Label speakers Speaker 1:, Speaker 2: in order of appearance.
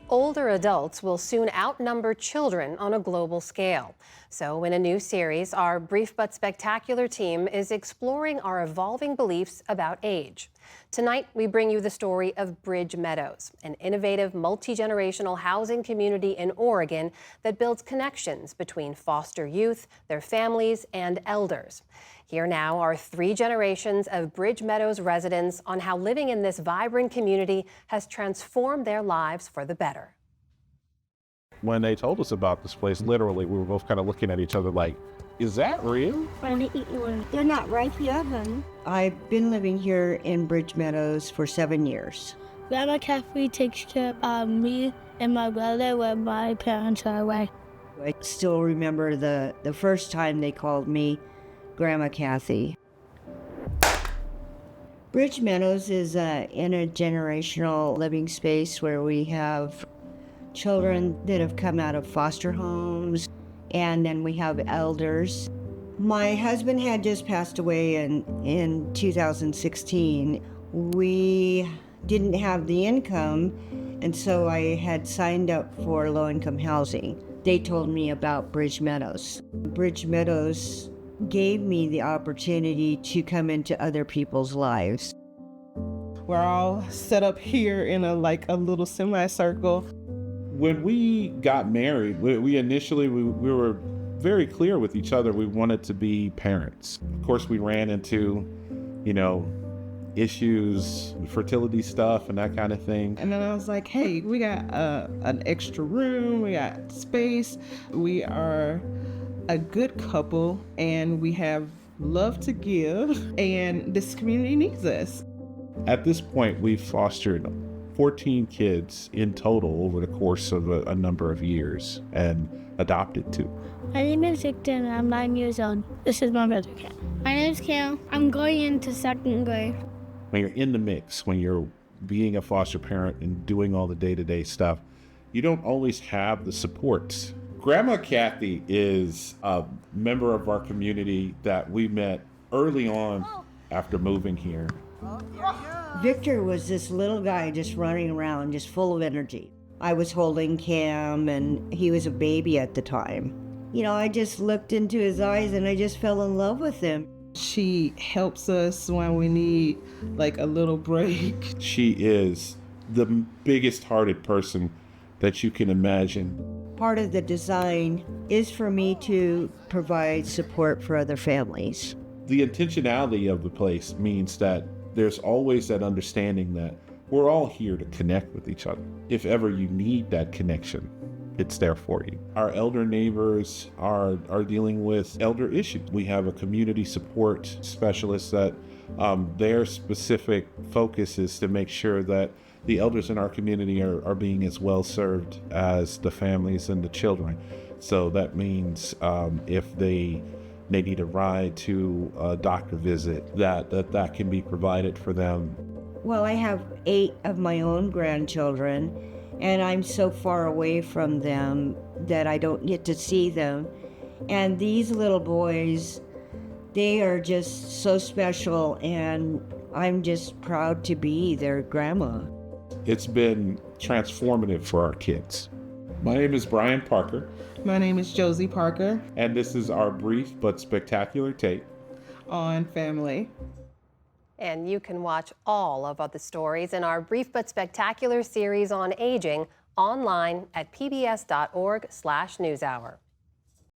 Speaker 1: Older adults will soon outnumber children on a global scale. So, in a new series, our Brief but Spectacular team is exploring our evolving beliefs about age. Tonight, we bring you the story of Bridge Meadows, an innovative multi-generational housing community in Oregon that builds connections between foster youth, their families, and elders. Here now are 3 generations of Bridge Meadows residents on how living in this vibrant community has transformed their lives for the better.
Speaker 2: When they told us about this place, literally, we were both kind of looking at each other like, is that real?
Speaker 3: They're not right here, honey. I've been living here in Bridge Meadows for 7 years.
Speaker 4: Grandma Kathy takes care of me and my brother when my parents are away.
Speaker 3: I still remember the first time they called me Grandma Kathy. Bridge Meadows is an intergenerational living space where we have children that have come out of foster homes, and then we have elders. My husband had just passed away in 2016. We didn't have the income, and so I had signed up for low-income housing. They told me about Bridge Meadows. Bridge Meadows gave me the opportunity to come into other people's lives.
Speaker 5: We're all set up here in a little semicircle.
Speaker 2: When we got married, we initially were very clear with each other. We wanted to be parents. Of course, we ran into, issues, fertility stuff and that kind of thing.
Speaker 5: And then I was like, hey, we got an extra room, we got space, we are a good couple, and we have love to give, and this community needs us.
Speaker 2: At this point, we've fostered 14 kids in total over the course of a number of years, and adopted 2.
Speaker 4: My name is Victor and I'm 9 years old. This is my brother Cam. My name is Cam. I'm going into 2nd grade.
Speaker 2: When you're in the mix, when you're being a foster parent and doing all the day-to-day stuff, you don't always have the supports. Grandma Kathy is a member of our community that we met early on after moving here.
Speaker 3: Victor was this little guy just running around, just full of energy. I was holding Cam, and he was a baby at the time. I just looked into his eyes and I just fell in love with him.
Speaker 5: She helps us when we need a little break.
Speaker 2: She is the biggest hearted person that you can imagine.
Speaker 3: Part of the design is for me to provide support for other families.
Speaker 2: The intentionality of the place means that there's always that understanding that we're all here to connect with each other. If ever you need that connection, it's there for you. Our elder neighbors are dealing with elder issues. We have a community support specialist that their specific focus is to make sure that the elders in our community are being as well served as the families and the children. So that means if they need a ride to a doctor visit, that can be provided for them.
Speaker 3: Well, I have 8 of my own grandchildren, and I'm so far away from them that I don't get to see them. And these little boys, they are just so special, and I'm just proud to be their grandma.
Speaker 2: It's been transformative for our kids. My name is Brian Parker.
Speaker 5: My name is Josie Parker.
Speaker 2: And this is our brief but spectacular take
Speaker 5: on family.
Speaker 1: And you can watch all of the stories in our Brief but Spectacular series on aging online at pbs.org/newshour.